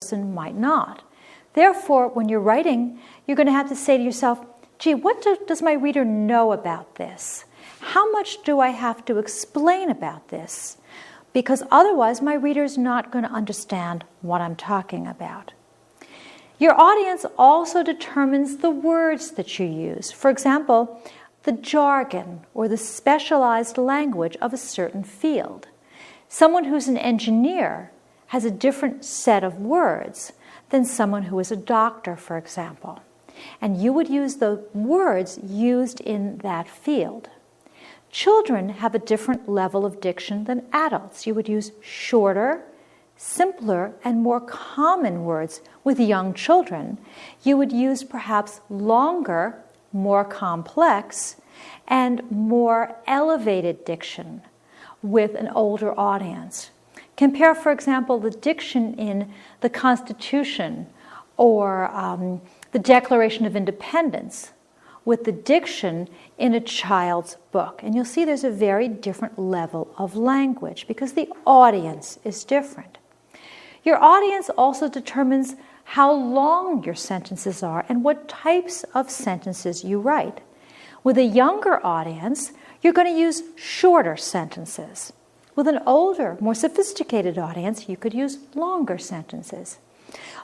person might not. Therefore, when you're writing, you're going to have to say to yourself, gee, what does my reader know about this? How much do I have to explain about this? Because otherwise, my reader's not going to understand what I'm talking about. Your audience also determines the words that you use. For example, the jargon or the specialized language of a certain field. Someone who's an engineer has a different set of words than someone who is a doctor, for example. And you would use the words used in that field. Children have a different level of diction than adults. You would use shorter, simpler, and more common words with young children. You would use perhaps longer, more complex, and more elevated diction with an older audience. Compare, for example, the diction in the Constitution or the Declaration of Independence with the diction in a child's book. And you'll see there's a very different level of language because the audience is different. Your audience also determines how long your sentences are and what types of sentences you write. With a younger audience, you're going to use shorter sentences. With an older, more sophisticated audience, you could use longer sentences.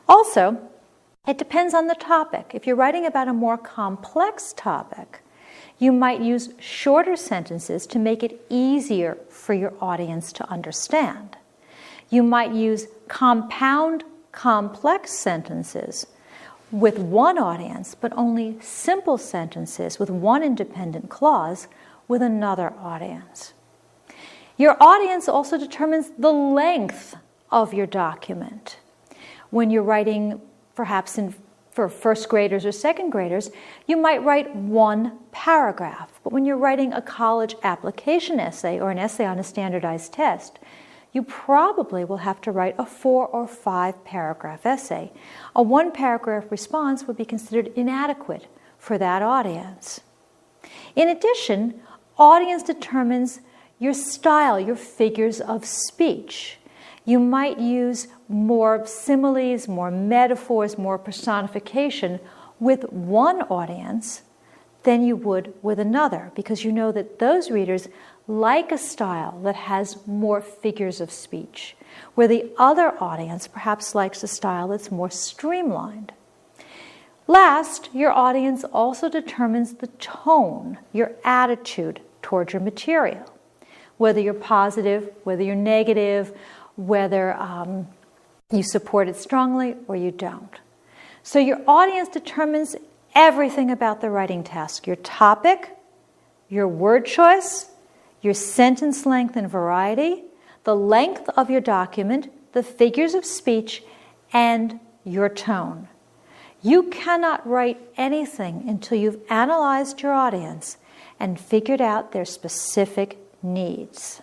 Also, it depends on the topic. If you're writing about a more complex topic, you might use shorter sentences to make it easier for your audience to understand. You might use compound, complex sentences with one audience, but only simple sentences with one independent clause with another audience. Your audience also determines the length of your document. When you're writing, perhaps for first graders or second graders, you might write one paragraph. But when you're writing a college application essay or an essay on a standardized test, you probably will have to write a 4 or 5 paragraph essay. A 1 paragraph response would be considered inadequate for that audience. In addition, audience determines your style, your figures of speech. You might use more similes, more metaphors, more personification with one audience than you would with another, because you know that those readers like a style that has more figures of speech, where the other audience perhaps likes a style that's more streamlined. Last, your audience also determines the tone, your attitude toward your material. Whether you're positive, whether you're negative, whether you support it strongly or you don't. So your audience determines everything about the writing task: your topic, your word choice, your sentence length and variety, the length of your document, the figures of speech, and your tone. You cannot write anything until you've analyzed your audience and figured out their specific needs.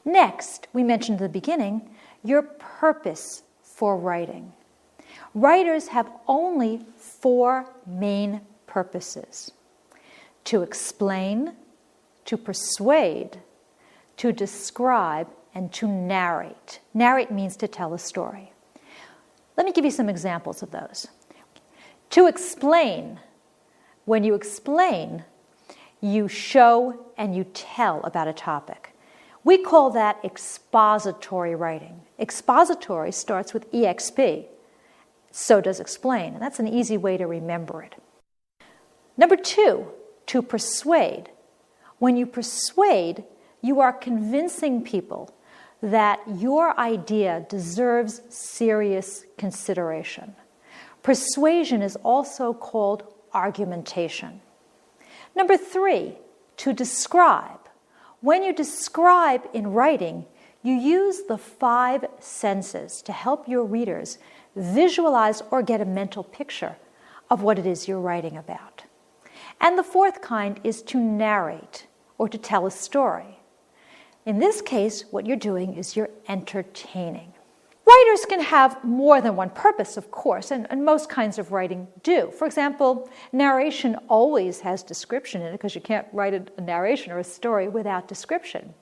Next, we mentioned at the beginning, your purpose for writing. Writers have only 4 main purposes: to explain, to persuade, to describe, and to narrate. Narrate means to tell a story. Let me give you some examples of those. To explain. When you explain, you show and you tell about a topic. We call that expository writing. Expository starts with EXP. So does explain, and that's an easy way to remember it. Number 2, to persuade. When you persuade, you are convincing people that your idea deserves serious consideration. Persuasion is also called argumentation. Number 3, to describe. When you describe in writing, you use the 5 senses to help your readers visualize or get a mental picture of what it is you're writing about. And the 4th kind is to narrate or to tell a story. In this case, what you're doing is you're entertaining. Writers can have more than one purpose, of course, and most kinds of writing do. For example, narration always has description in it because you can't write a narration or a story without description.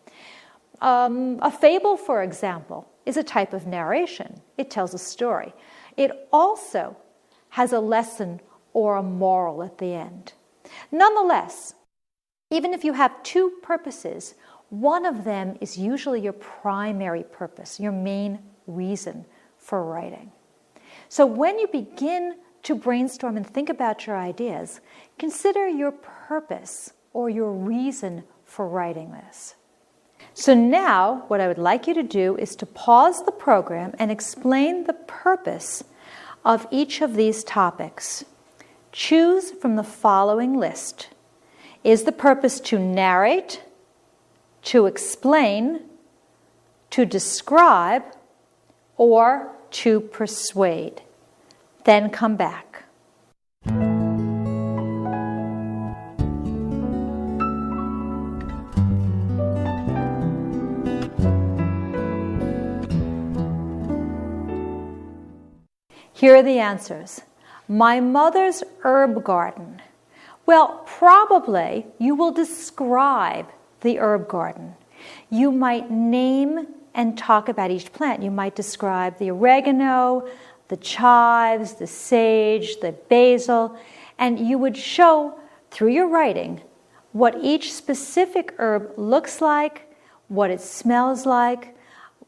A fable, for example, is a type of narration. It tells a story. It also has a lesson or a moral at the end. Nonetheless, even if you have two purposes, one of them is usually your primary purpose, your main reason for writing. So when you begin to brainstorm and think about your ideas, consider your purpose or your reason for writing this. So now, what I would like you to do is to pause the program and explain the purpose of each of these topics. Choose from the following list. Is the purpose to narrate, to explain, to describe, or to persuade? Then come back. Here are the answers. My mother's herb garden. Well, probably you will describe the herb garden. You might name and talk about each plant. You might describe the oregano, the chives, the sage, the basil, and you would show through your writing what each specific herb looks like, what it smells like,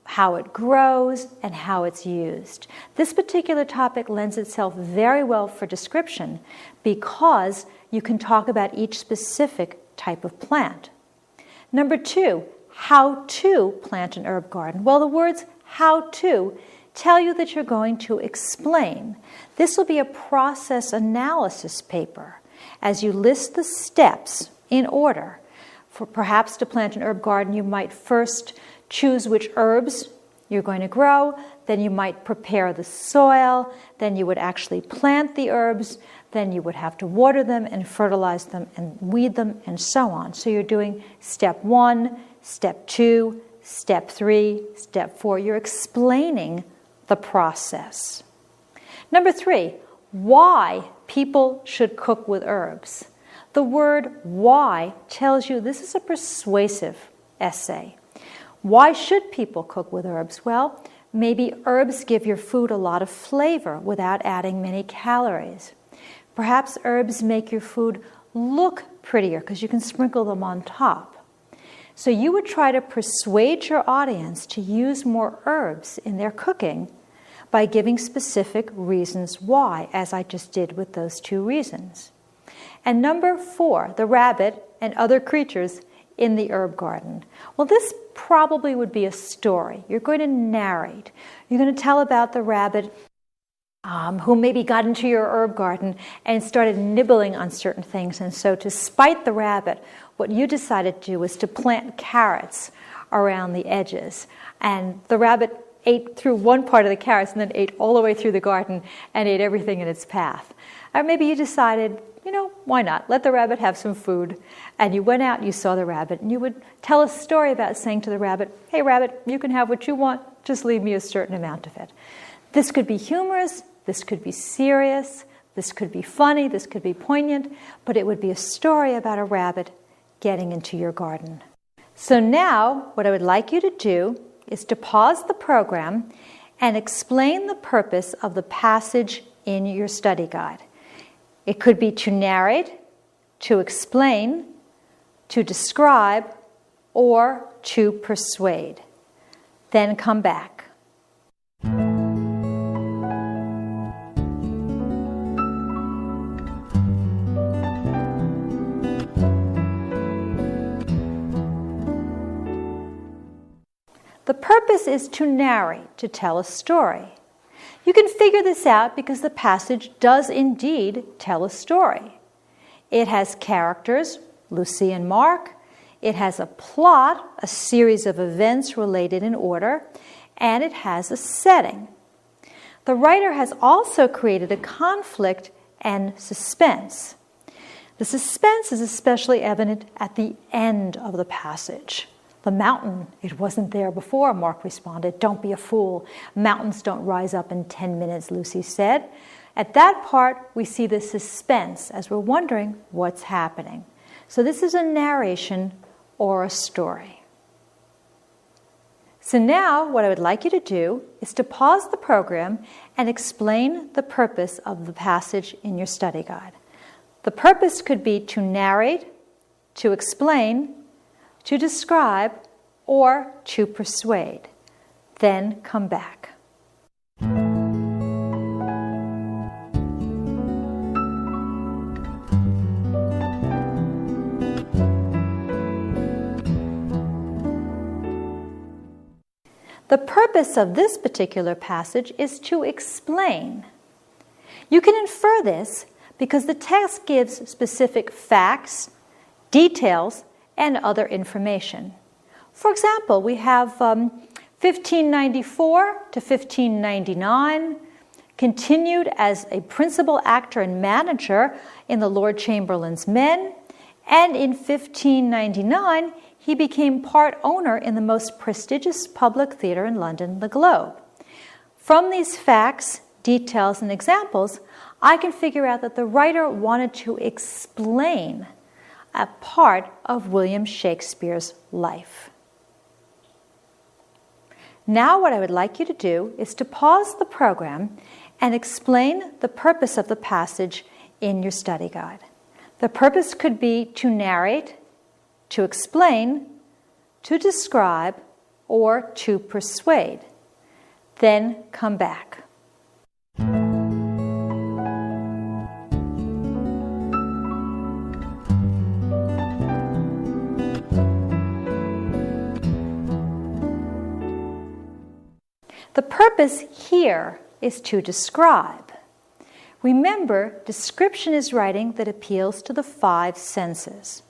how it grows, and how it's used. This particular topic lends itself very well for description because you can talk about each specific type of plant. Number 2, how to plant an herb garden. Well, the words how to tell you that you're going to explain. This will be a process analysis paper as you list the steps in order. For perhaps to plant an herb garden, you might first choose which herbs you're going to grow, then you might prepare the soil, then you would actually plant the herbs, then you would have to water them and fertilize them and weed them and so on. So you're doing step 1, step 2, step 3, step 4. You're explaining the process. Number 3, why people should cook with herbs. The word why tells you this is a persuasive essay. Why should people cook with herbs? Well, maybe herbs give your food a lot of flavor without adding many calories. Perhaps herbs make your food look prettier because you can sprinkle them on top. So you would try to persuade your audience to use more herbs in their cooking by giving specific reasons why, as I just did with those 2 reasons. And number 4, the rabbit and other creatures in the herb garden. Well, this probably would be a story. You're going to narrate. You're going to tell about the rabbit who maybe got into your herb garden and started nibbling on certain things. And so to spite the rabbit, what you decided to do was to plant carrots around the edges. And the rabbit ate through one part of the carrots and then ate all the way through the garden and ate everything in its path. Or maybe you decided, why not? Let the rabbit have some food. And you went out and you saw the rabbit. And you would tell a story about saying to the rabbit, hey, rabbit, you can have what you want. Just leave me a certain amount of it. This could be humorous. This could be serious. This could be funny. This could be poignant. But it would be a story about a rabbit getting into your garden. So now what I would like you to do is to pause the program and explain the purpose of the passage in your study guide. It could be to narrate, to explain, to describe, or to persuade. Then come back. The purpose is to narrate, to tell a story. You can figure this out because the passage does indeed tell a story. It has characters, Lucy and Mark. It has a plot, a series of events related in order, and it has a setting. The writer has also created a conflict and suspense. The suspense is especially evident at the end of the passage. The mountain, it wasn't there before, Mark responded. Don't be a fool. Mountains don't rise up in 10 minutes, Lucy said. At that part, we see the suspense as we're wondering what's happening. So this is a narration or a story. So now what I would like you to do is to pause the program and explain the purpose of the passage in your study guide. The purpose could be to narrate, to explain, to describe, or to persuade. Then come back. The purpose of this particular passage is to explain. You can infer this because the text gives specific facts, details, and other information. For example, we have 1594 to 1599, continued as a principal actor and manager in the Lord Chamberlain's Men, and in 1599, he became part owner in the most prestigious public theatre in London, the Globe. From these facts, details, and examples, I can figure out that the writer wanted to explain a part of William Shakespeare's life. Now what I would like you to do is to pause the program and explain the purpose of the passage in your study guide. The purpose could be to narrate, to explain, to describe, or to persuade. Then come back. The purpose here is to describe. Remember, description is writing that appeals to the 5 senses.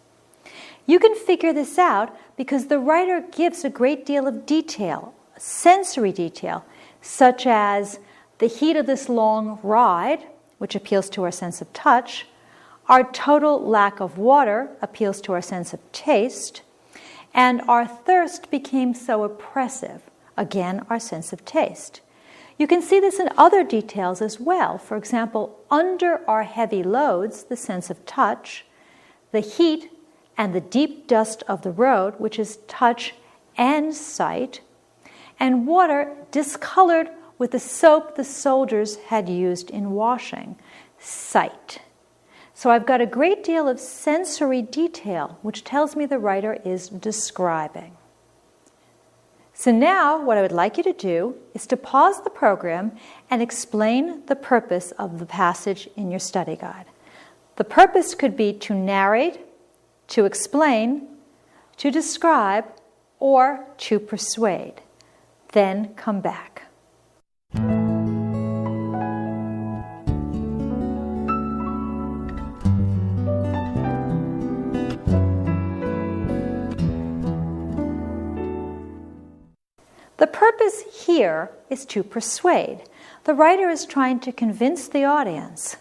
You can figure this out because the writer gives a great deal of detail, sensory detail, such as the heat of this long ride, which appeals to our sense of touch, our total lack of water appeals to our sense of taste, and our thirst became so oppressive, again, our sense of taste. You can see this in other details as well. For example, under our heavy loads, the sense of touch, the heat and the deep dust of the road, which is touch and sight, and water discolored with the soap the soldiers had used in washing, sight. So I've got a great deal of sensory detail, which tells me the writer is describing. So now what I would like you to do is to pause the program and explain the purpose of the passage in your study guide. The purpose could be to narrate, to explain, to describe, or to persuade. Then come back. The purpose here is to persuade. The writer is trying to convince the audience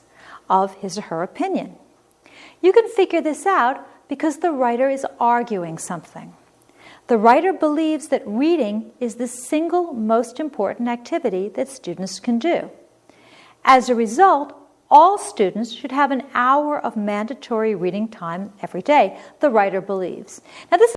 of his or her opinion. You can figure this out because the writer is arguing something. The writer believes that reading is the single most important activity that students can do. As a result, all students should have an hour of mandatory reading time every day, the writer believes. Now, this